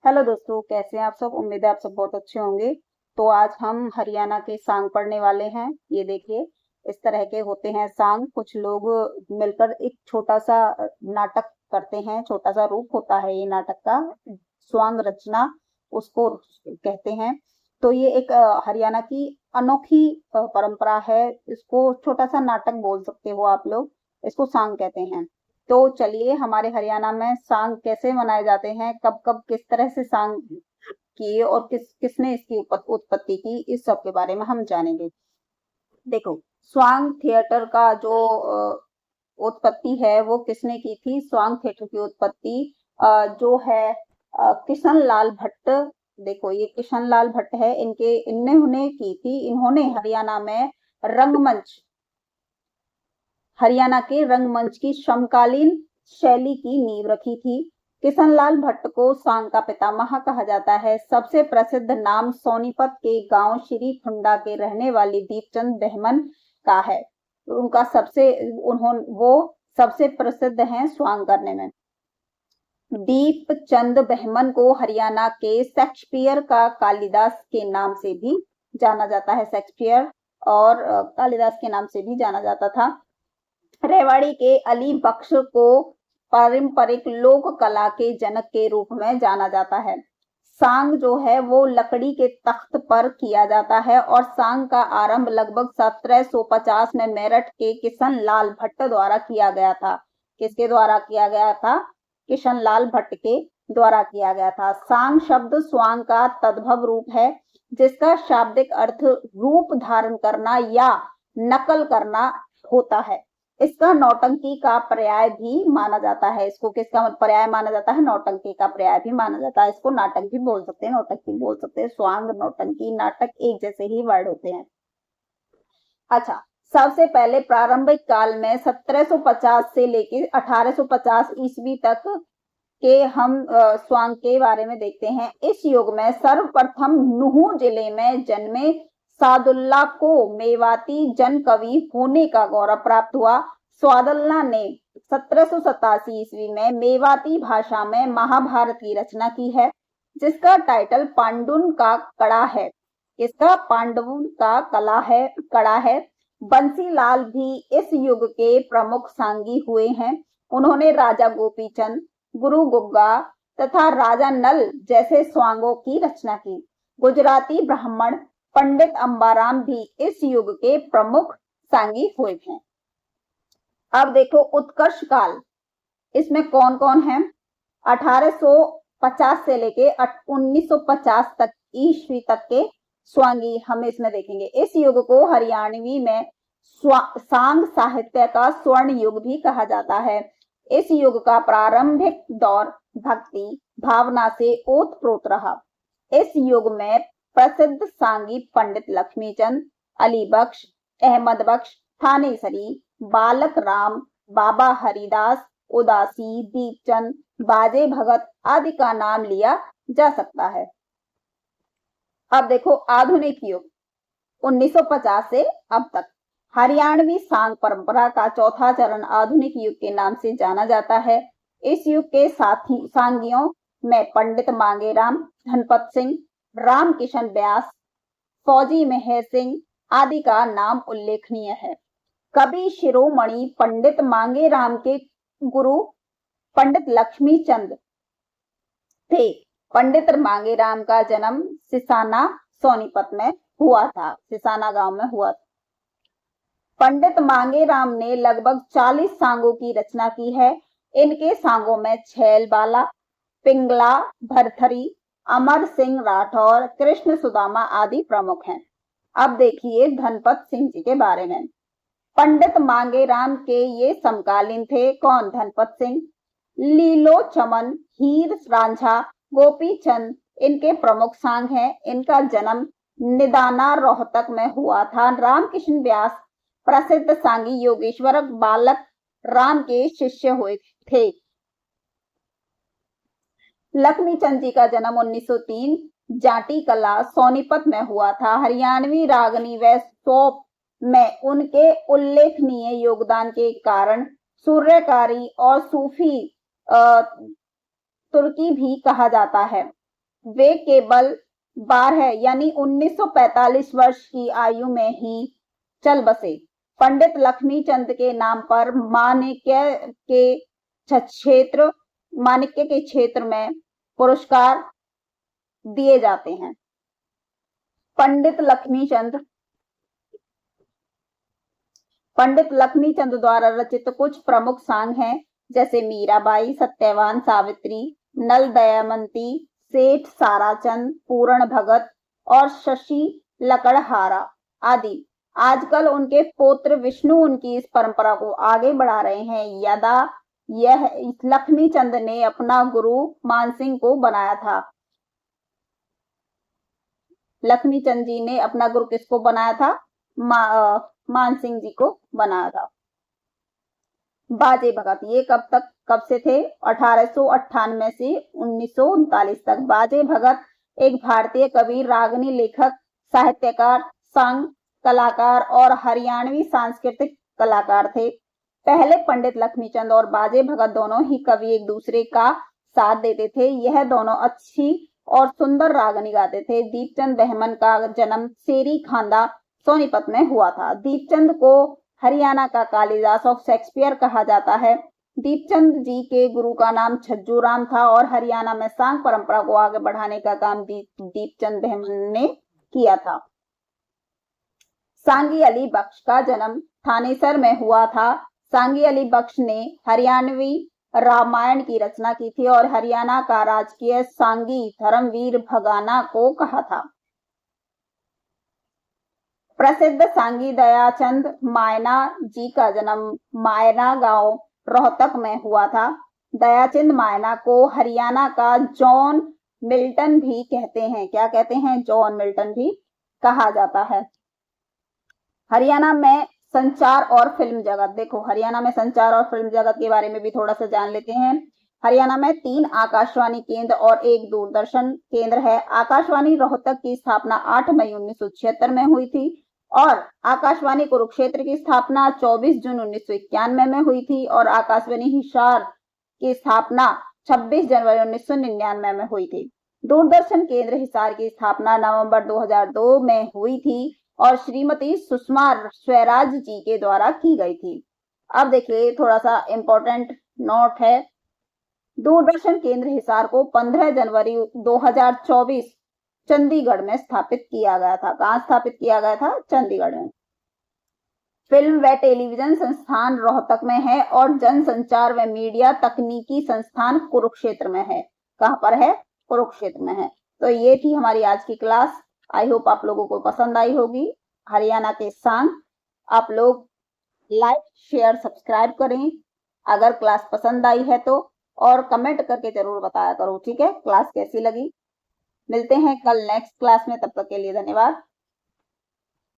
Hello दोस्तों, कैसे हैं आप सब। उम्मीद है आप सब बहुत अच्छे होंगे। तो आज हम हरियाणा के सांग पढ़ने वाले हैं। ये देखिए, इस तरह के होते हैं सांग। कुछ लोग मिलकर एक छोटा सा नाटक करते हैं। छोटा सा रूप होता है ये नाटक का, स्वांग रचना उसको कहते हैं। तो ये एक हरियाणा की अनोखी परंपरा है। इसको छोटा सा नाटक बोल सकते हो आप लोग। इसको सांग कहते हैं। तो चलिए, हमारे हरियाणा में सांग कैसे मनाए जाते हैं, कब कब किस तरह से सांग किए और किसने इसकी उत्पत्ति की, इस सब के बारे में हम जानेंगे। देखो, स्वांग थिएटर का जो उत्पत्ति है वो किसने की थी। स्वांग थिएटर की उत्पत्ति जो है किशन लाल भट्ट। देखो, ये किशन लाल भट्ट है, इन्होंने की थी। इन्होंने हरियाणा के रंगमंच की समकालीन शैली की नींव रखी थी। किशनलाल भट्ट को सांग का पितामह कहा जाता है। सबसे प्रसिद्ध नाम सोनीपत के गांव श्री खुंडा के रहने वाली दीपचंद बहमन का है। उनका वो सबसे प्रसिद्ध हैं स्वांग करने में। दीपचंद बहमन को हरियाणा के शेक्सपियर का कालिदास के नाम से भी जाना जाता है। शेक्सपियर और कालिदास के नाम से भी जाना जाता था। रेवाड़ी के अली बख्श को पारंपरिक लोक कला के जनक के रूप में जाना जाता है। सांग जो है वो लकड़ी के तख्त पर किया जाता है और सांग का आरंभ लगभग 1750 में मेरठ के किशन लाल भट्ट द्वारा किया गया था। किसके द्वारा किया गया था? किशन लाल भट्ट के द्वारा किया गया था। सांग शब्द स्वांग का तद्भव रूप है, जिसका शाब्दिक अर्थ रूप धारण करना या नकल करना होता है। इसका नौटंकी का पर्याय भी माना जाता है। इसको किसका पर्याय माना जाता है? नौटंकी का पर्याय भी माना जाता है। इसको नाटक भी बोल सकते हैं, नौटंकी बोल सकते हैं। स्वांग, नौटंकी, नाटक एक जैसे ही वर्ड होते हैं। अच्छा, सबसे पहले प्रारंभिक काल में 1750 से लेकर 1850 ईस्वी तक के हम स्वांग के बारे में देखते हैं। इस युग में सर्वप्रथम नुहू जिले में जन्मे सादुल्ला को मेवाती जन कवि होने का गौरव प्राप्त हुआ। सादुल्ला ने 1787 ईस्वी में मेवाती भाषा में महाभारत की रचना की है, जिसका टाइटल पांडुन का कड़ा है। किसका? पांडुन का कड़ा है। बंसीलाल भी इस युग के प्रमुख सांगी हुए हैं। उन्होंने राजा गोपीचंद, गुरु गुग्गा तथा राजा नल जैसे स्वांगों की रचना की। गुजराती ब्राह्मण पंडित अंबाराम भी इस युग के प्रमुख सांगी हुए हैं। अब देखो, उत्कर्ष काल इसमें कौन कौन है? 1850 से लेके 1950 तक ईस्वी तक के स्वांगी हम इसमें देखेंगे। इस युग को हरियाणवी में सांग साहित्य का स्वर्ण युग भी कहा जाता है। इस युग का प्रारंभिक दौर भक्ति भावना से ओतप्रोत रहा। इस युग में प्रसिद्ध सांगी पंडित लक्ष्मीचंद, अली बख्श, अहमद बख्श, थानेसरी, बालक राम, बाबा हरिदास, उदासी, दीपचंद, बाजे भगत आदि का नाम लिया जा सकता है। अब देखो, आधुनिक युग 1950 से अब तक। हरियाणवी सांग परंपरा का चौथा चरण आधुनिक युग के नाम से जाना जाता है। इस युग के साथी सांगियों में पंडित मांगेराम, धनपत सिंह, राम किशन व्यास, फौजी मेहर सिंह आदि का नाम उल्लेखनीय है। कवि शिरोमणि पंडित मांगेराम के गुरु पंडित लक्ष्मीचंद थे। पंडित मांगेराम का जन्म सिसाना सोनीपत में हुआ था। सिसाना गांव में हुआ था। पंडित मांगेराम ने लगभग 40 सांगों की रचना की है। इनके सांगों में छैल बाला, पिंगला, भरथरी, अमर सिंह राठौर, कृष्ण सुदामा आदि प्रमुख हैं। अब देखिए धनपत सिंह जी के बारे में। पंडित मांगेराम के ये समकालीन थे। कौन? धनपत सिंह। लीलो चमन, हीर रांझा, गोपी चंद इनके प्रमुख सांग हैं। इनका जन्म निदाना रोहतक में हुआ था। रामकिशन व्यास प्रसिद्ध सांगी योगेश्वर बालक राम के शिष्य हुए थे। लक्ष्मीचंद जी का जन्म 1903 जाटी कला सोनीपत में हुआ था। हरियाणवी रागनी व सोप में उनके उल्लेखनीय योगदान के कारण सूर्यकारी और सूफी तुर्की भी कहा जाता है। वे केवल 12 यानी 1945 वर्ष की आयु में ही चल बसे। पंडित लक्ष्मीचंद के नाम पर माणिक्य के क्षेत्र में पुरस्कार दिए जाते हैं। पंडित लक्ष्मीचंद द्वारा रचित कुछ प्रमुख सांग हैं, जैसे मीराबाई, सत्यवान सावित्री, नल दमयंती, सेठ साराचंद, पूर्ण भगत और शशि लकड़हारा आदि। आजकल उनके पुत्र विष्णु उनकी इस परंपरा को आगे बढ़ा रहे हैं। यदा यह लक्ष्मीचंद ने अपना गुरु मानसिंह को बनाया था। लक्ष्मीचंद जी ने अपना गुरु किसको बनाया था? मानसिंह जी को बनाया था। बाजे भगत ये कब से थे? 1898 से 1939 तक। बाजे भगत एक भारतीय कवि, रागनी, लेखक, साहित्यकार, संघ कलाकार और हरियाणवी सांस्कृतिक कलाकार थे। पहले पंडित लक्ष्मीचंद और बाजे भगत दोनों ही कवि एक दूसरे का साथ देते थे। यह दोनों अच्छी और सुंदर रागनी गाते थे। दीपचंद बहमन का जन्म सेरी खांदा सोनीपत में हुआ था। दीपचंद को हरियाणा का कालिदास ऑफ शेक्सपियर कहा जाता है। दीपचंद जी के गुरु का नाम छज्जू राम था और हरियाणा में सांग परंपरा को आगे बढ़ाने का काम दीपचंद बहमन ने किया था। सांगी अली बख्श का जन्म थानेसर में हुआ था। सांगी अली बख्श ने हरियाणवी रामायण की रचना की थी और हरियाणा का राजकीय सांगी धर्मवीर भगाना को कहा था। प्रसिद्ध सांगी दयाचंद मायना जी का जन्म मायना गांव रोहतक में हुआ था। दयाचंद मायना को हरियाणा का जॉन मिल्टन भी कहते हैं। क्या कहते हैं? जॉन मिल्टन भी कहा जाता है। हरियाणा में संचार और फिल्म जगत, देखो हरियाणा में संचार और फिल्म जगत के बारे में भी थोड़ा सा जान लेते हैं। हरियाणा में 3 आकाशवाणी केंद्र और 1 दूरदर्शन केंद्र है। आकाशवाणी रोहतक की स्थापना 8 मई 1976 में हुई थी और आकाशवाणी कुरुक्षेत्र की स्थापना 24 जून 1991 में हुई थी और आकाशवाणी हिसार की स्थापना 26 जनवरी 1999 में हुई थी। दूरदर्शन केंद्र हिसार की स्थापना नवंबर 2002 में हुई थी और श्रीमती सुषमा स्वराज जी के द्वारा की गई थी। अब देखिए थोड़ा सा इंपॉर्टेंट नोट है। दूरदर्शन केंद्र हिसार को 15 जनवरी 2024 चंडीगढ़ में स्थापित किया गया था। कहाँ स्थापित किया गया था? चंडीगढ़ में। फिल्म व टेलीविजन संस्थान रोहतक में है और जनसंचार व मीडिया तकनीकी संस्थान कुरुक्षेत्र में है। कहाँ पर है? कुरुक्षेत्र में है। तो ये थी हमारी आज की क्लास। आई होप आप लोगों को पसंद आई होगी। हरियाणा के सांग आप लोग लाइक, शेयर, सब्सक्राइब करें अगर क्लास पसंद आई है तो, और कमेंट करके जरूर बताया करो, ठीक है, क्लास कैसी लगी। मिलते हैं कल नेक्स्ट क्लास में, तब तक के लिए धन्यवाद।